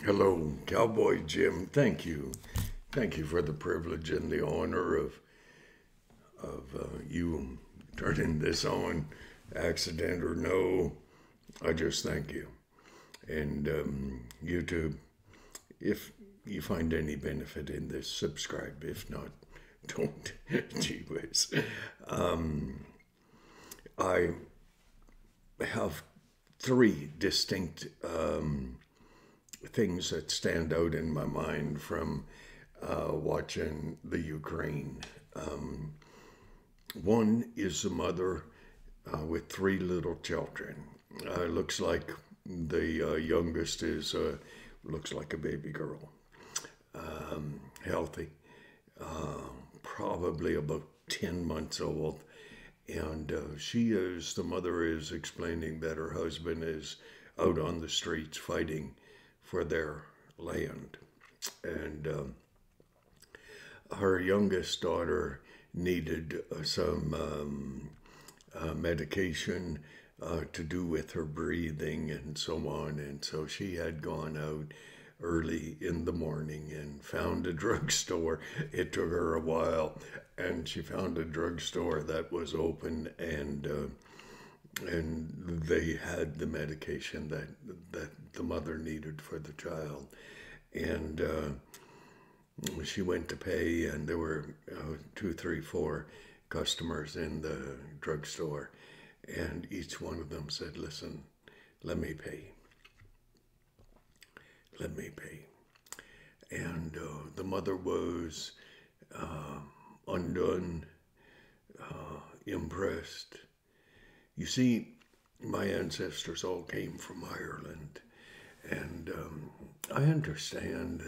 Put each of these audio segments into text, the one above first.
Hello, Cowboy Jim. Thank you. Thank you for the privilege and the honor of you turning this on, accident or no. I just thank you. And YouTube, if you find any benefit in this, subscribe. If not, don't. Gee whiz. I have three distinct things that stand out in my mind from watching the Ukraine. One is a mother with three little children. Looks like the youngest is looks like a baby girl, healthy, probably about 10 months old. And the mother is explaining that her husband is out on the streets fighting for their land. And her youngest daughter needed some medication to do with her breathing and so on. And so she had gone out early in the morning and found a drugstore. It took her a while, and she found a drugstore that was open, and they had the medication that the mother needed for the child. And she went to pay, and there were two, three, four customers in the drugstore, and each one of them said, "Listen, let me pay. Let me pay." And the mother was undone, impressed. You see, my ancestors all came from Ireland, and I understand.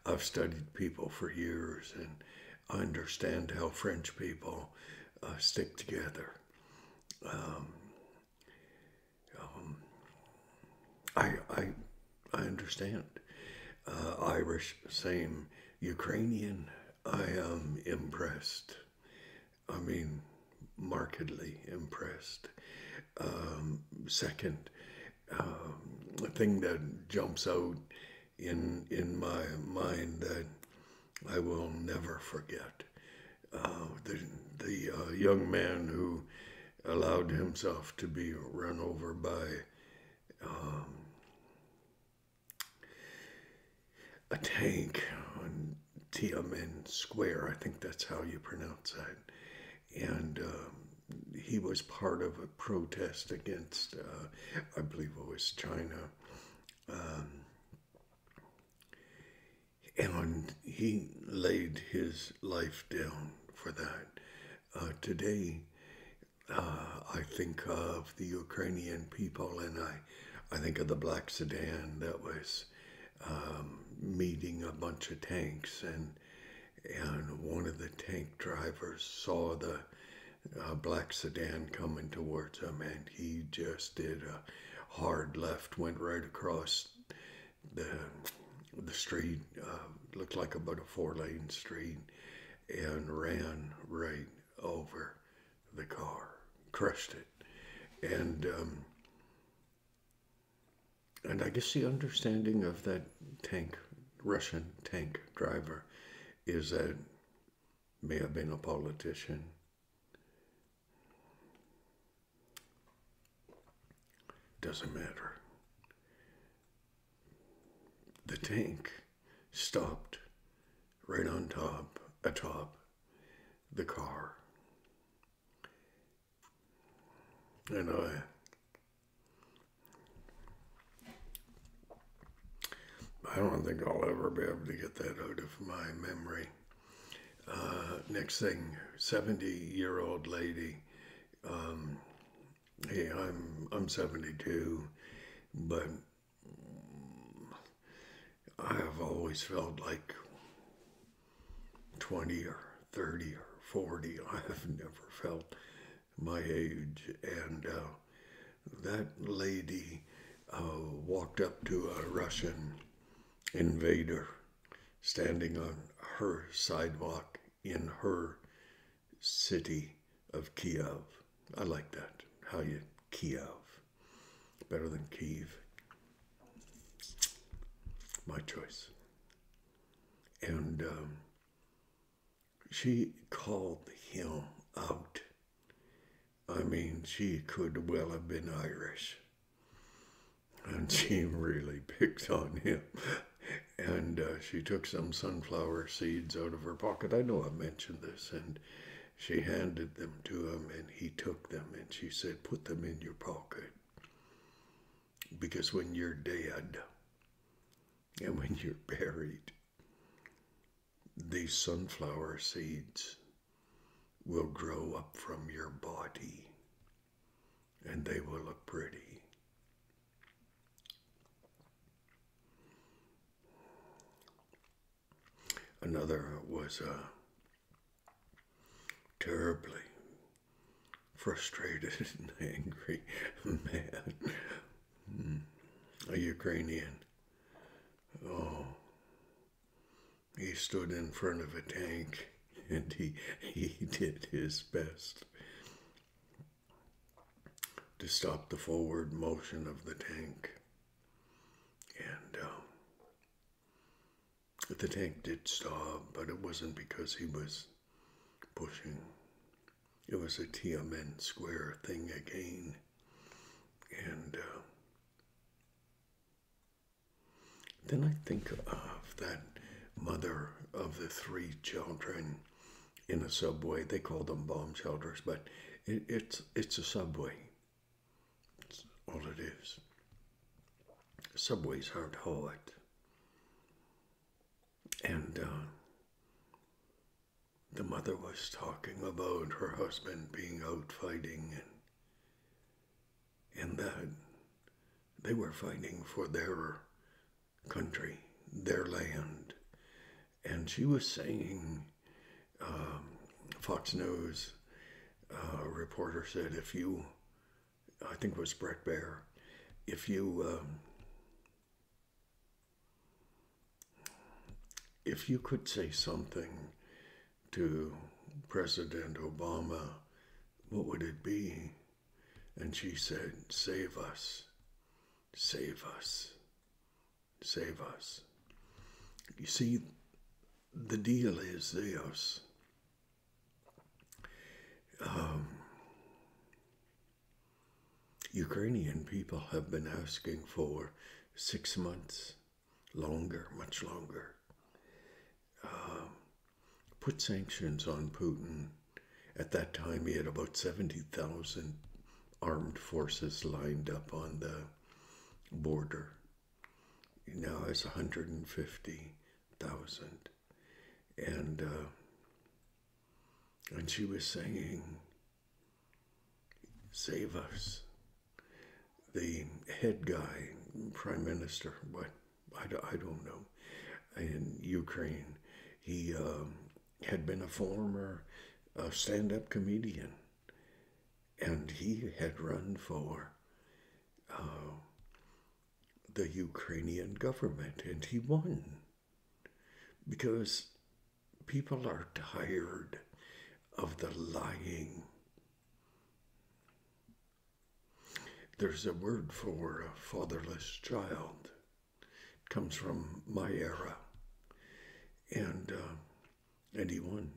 I've studied people for years, and I understand how French people stick together. Um, um, I understand. Irish, same. Ukrainian, I am impressed. I mean, markedly impressed. Second, the thing that jumps out in my mind that I will never forget. The young man who allowed himself to be run over by um, a tank on Tiananmen Square. I think that's how you pronounce that. And he was part of a protest against, I believe it was China. Um, and he laid his life down for that. Today, I think of the Ukrainian people, and I think of the black sedan that was meeting a bunch of tanks, and one of the tank drivers saw the black sedan coming towards him, and he just did a hard left, went right across the street, looked like about a 4-lane street, and ran right over the car, crushed it. And I guess the understanding of that Russian tank driver, is that may have been a politician. Doesn't matter. The tank stopped right on atop the car. And I don't think I'll ever be able to get that out of my memory. Next thing, 70-year-old lady. Hey, I'm 72, but I have always felt like 20 or 30 or 40. I have never felt my age. And that lady walked up to a Russian invader standing on her sidewalk in her city of Kiev. I like that. How you Kiev. Better than Kiev. my choice. And she called him out. I mean, she could well have been Irish. And she really picked on him. And she took some sunflower seeds out of her pocket. I know I mentioned this. And she handed them to him, and he took them. And she said, put them in your pocket. Because when you're dead and when you're buried, these sunflower seeds will grow up from your body, and they will look pretty. Another was a terribly frustrated and angry man, a Ukrainian. Oh, he stood in front of a tank, and he did his best to stop the forward motion of the tank. And the tank did stop, but it wasn't because he was pushing. It was a Tiananmen Square thing again. And then I think of that mother of the 3 children in a subway. They call them bomb shelters, but it's a subway. That's all it is. Subways aren't hot. And the mother was talking about her husband being out fighting, and that they were fighting for their country, their land. And she was saying, Fox News reporter said, I think it was Brett Baer, if you could say something to President Obama, what would it be? And she said, save us, save us, save us. You see, the deal is this. Ukrainian people have been asking for 6 months, longer, much longer. Put sanctions on Putin. At that time, he had about 70,000 armed forces lined up on the border. He now has 150,000. And she was saying, save us. The head guy, prime minister, I don't know, in Ukraine, he had been a former stand-up comedian, and he had run for the Ukrainian government, and he won because people are tired of the lying. There's a word for a fatherless child. It comes from my era. And he won.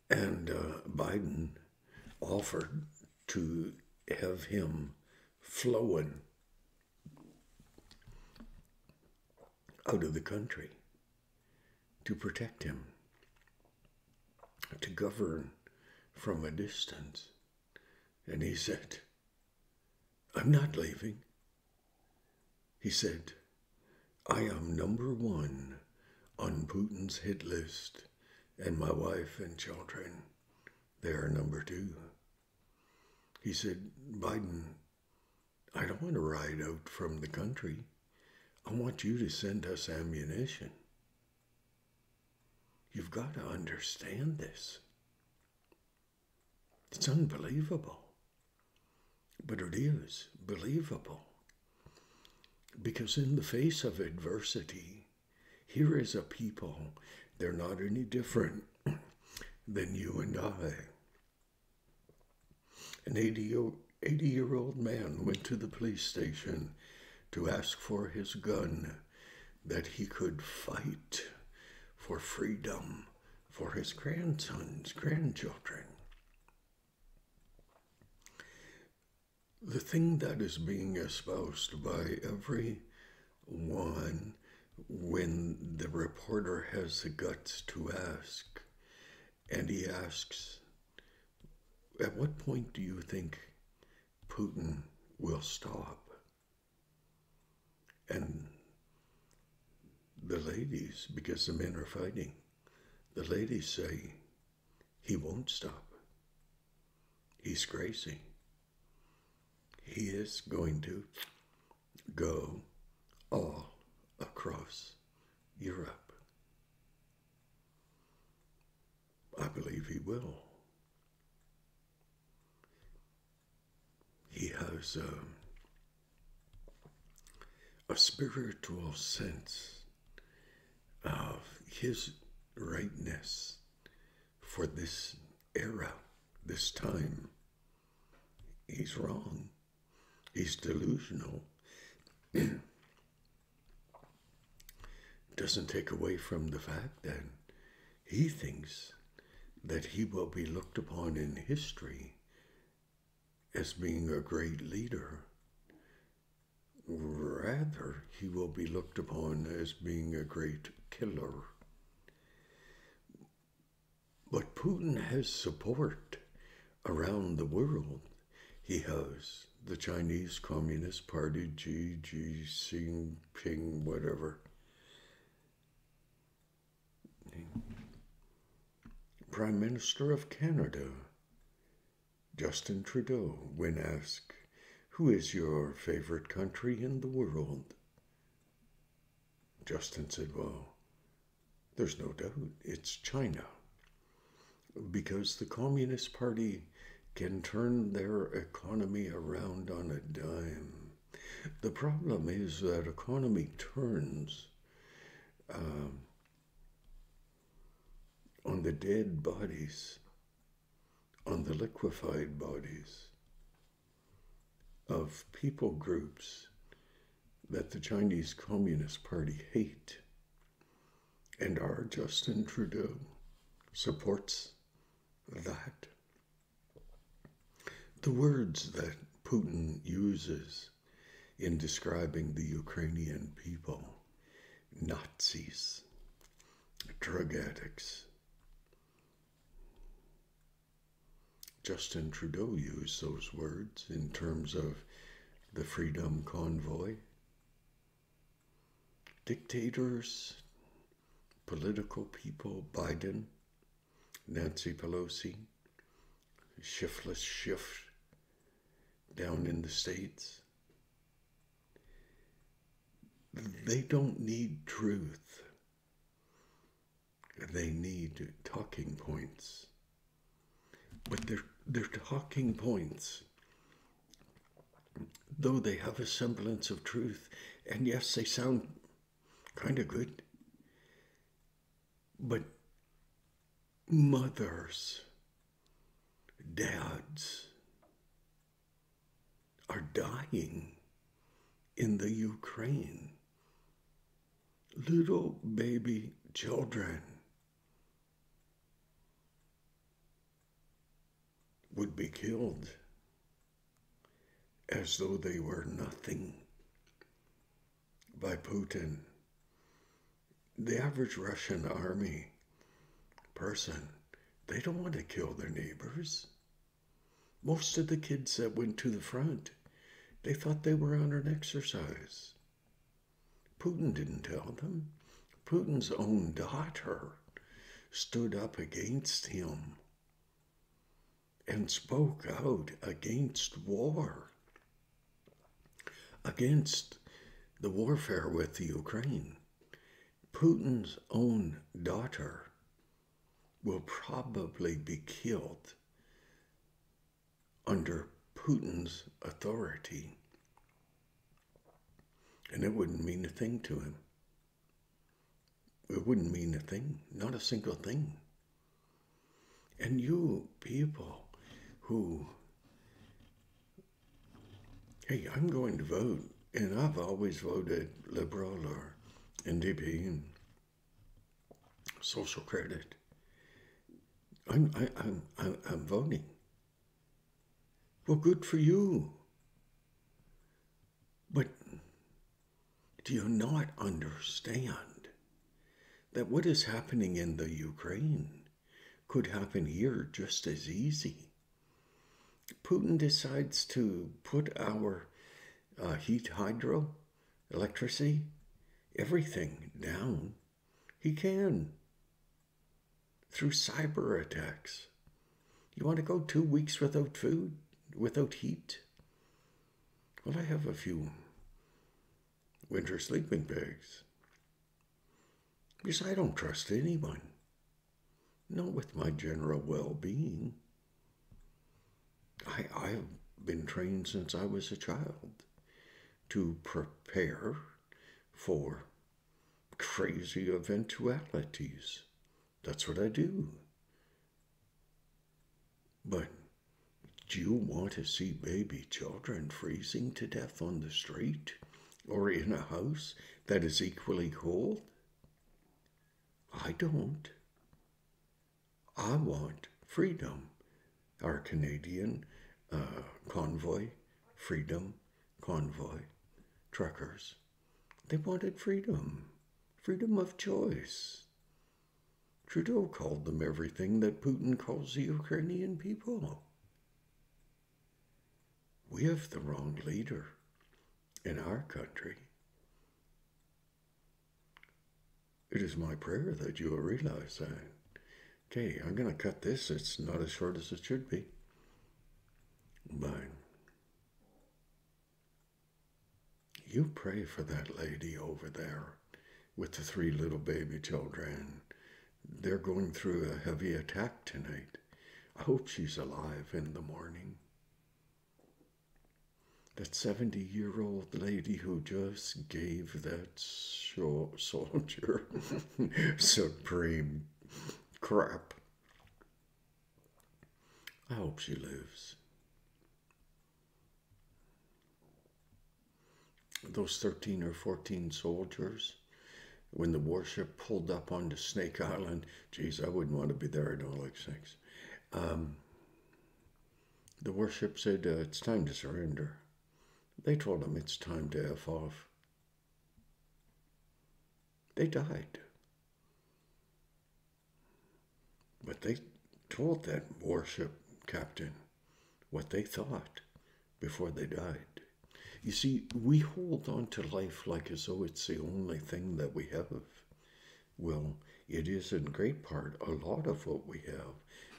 And Biden offered to have him flown out of the country to protect him, to govern from a distance. And he said, I'm not leaving. He said, I am number 1 on Putin's hit list, and my wife and children, they are number 2. He said, Biden, I don't want to ride out from the country. I want you to send us ammunition. You've got to understand this. It's unbelievable. But it is believable. Because in the face of adversity, here is a people, they're not any different than you and I. An 80-year-old man went to the police station to ask for his gun that he could fight for freedom for his grandsons, grandchildren. The thing that is being espoused by everyone when the reporter has the guts to ask, and he asks, at what point do you think Putin will stop? And the ladies, because the men are fighting, the ladies say, he won't stop. He's crazy. He is going to go all across Europe. I believe he will. He has a spiritual sense of his rightness for this era, this time. He's wrong. He's delusional. Doesn't take away from the fact that he thinks that he will be looked upon in history as being a great leader. Rather, he will be looked upon as being a great killer. But Putin has support around the world. He has the Chinese Communist Party, Xi Jinping, whatever. Prime Minister of Canada, Justin Trudeau, when asked, who is your favorite country in the world? Justin said, well, there's no doubt, it's China. Because the Communist Party can turn their economy around on a dime. The problem is that economy turns on the dead bodies, on the liquefied bodies of people groups that the Chinese Communist Party hate. And our Justin Trudeau supports that. The words that Putin uses in describing the Ukrainian people, Nazis, drug addicts, Justin Trudeau used those words in terms of the Freedom Convoy. Dictators, political people, Biden, Nancy Pelosi, shiftless shift down in the States. They don't need truth. They need talking points. But they're talking points, though they have a semblance of truth, and yes, they sound kind of good, but mothers, dads are dying in the Ukraine. Little baby children would be killed as though they were nothing by Putin. The average Russian army person, they don't want to kill their neighbors. Most of the kids that went to the front, they thought they were on an exercise. Putin didn't tell them. Putin's own daughter stood up against him and spoke out against war, against the warfare with the Ukraine. Putin's own daughter will probably be killed under Putin's authority. And it wouldn't mean a thing to him. It wouldn't mean a thing, not a single thing. And you people who, hey, I'm going to vote And I've always voted Liberal or NDP and Social Credit. I'm voting. Well, good for you. But do you not understand that what is happening in the Ukraine could happen here just as easy? Putin decides to put our heat, hydro, electricity, everything down. He can. Through cyber attacks. You want to go 2 weeks without food, without heat? Well, I have a few winter sleeping bags. Because I don't trust anyone. Not with my general well-being. I've been trained since I was a child to prepare for crazy eventualities. That's what I do. But do you want to see baby children freezing to death on the street or in a house that is equally cold? I don't. I want freedom. Our Canadian convoy, freedom, convoy, truckers, they wanted freedom, freedom of choice. Trudeau called them everything that Putin calls the Ukrainian people. We have the wrong leader in our country. It is my prayer that you will realize that. Okay, I'm going to cut this. It's not as short as it should be. But you pray for that lady over there with the 3 little baby children. They're going through a heavy attack tonight. I hope she's alive in the morning. That 70-year-old lady who just gave that soldier supreme crap. I hope she lives. Those 13 or 14 soldiers, when the warship pulled up onto Snake Island, geez, I wouldn't want to be there. I don't like snakes. The warship said, it's time to surrender. They told him it's time to F off. They died. But they told that warship captain what they thought before they died. You see, we hold on to life like as though it's the only thing that we have. Well, it is in great part a lot of what we have.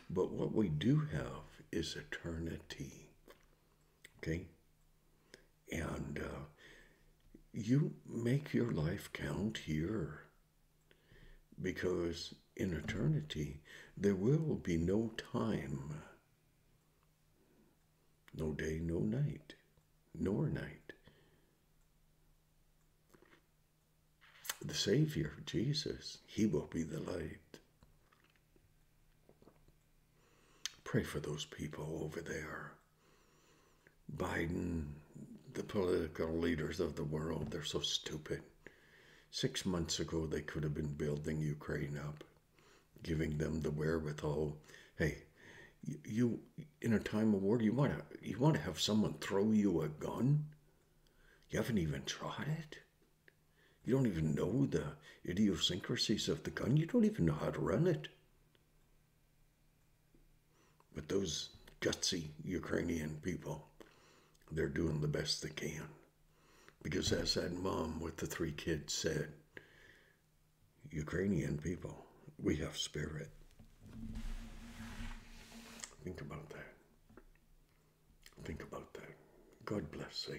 But what we do have is eternity. Okay? And you make your life count here. Because in eternity, there will be no time. No day, no night. Nor night. The Savior, Jesus, he will be the light. Pray for those people over there. Biden, the political leaders of the world, they're so stupid. 6 months ago, they could have been building Ukraine up, giving them the wherewithal. Hey, you in a time of war, you want to have someone throw you a gun? You haven't even tried it. You don't even know the idiosyncrasies of the gun. You don't even know how to run it. But those gutsy Ukrainian people, they're doing the best they can. Because as that mom with the 3 kids said, Ukrainian people, we have spirit. Think about that. Think about that. God bless.